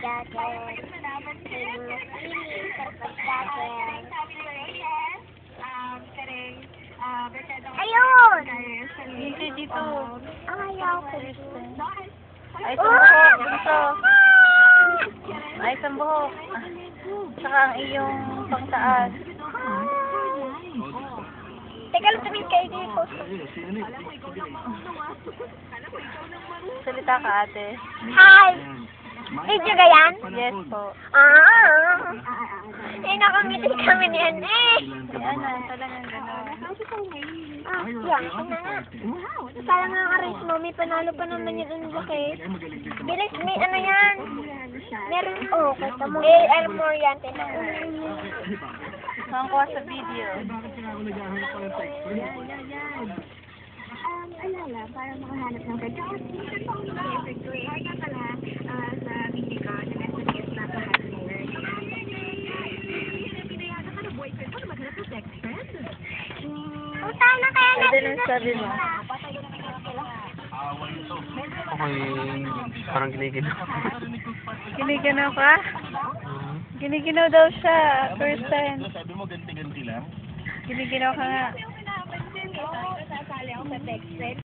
pagkakin. Feeling sa pagkakin. Ayun! Hindi dito. Ayaw ko. Ay, sa buhok. Gusto. Ay, sa buhok. Saka ang iyong pangtaas. Teka lang, tumingin kayo dito. Salita ka, ate. Hi! Video ka yan? Yes po. Nakangiti kami niyan eh. Yan na, talagang gano'n. Yan, na nga. Parang nga ka-race mo, may panalo pa naman yun ang bucket. Bilis, may ano yan? Meron, kita mo. Armor yan, tinawag. Nakakuha sa video. Alala, para makahanap ng ganda. Favorite ko eh. Kaya pala, sa video ko, na-message na pa-husband. Pinayagan ka na boyfriend mo na maghanap ng sex friend. Puta na kaya Pwede nang sabi mo. Okay, parang giniginaw. Giniginaw ka? Giniginaw daw siya. First time. Sabi mo ganti-ganti lang? Giniginaw ka nga. sasali ako sa sex friend.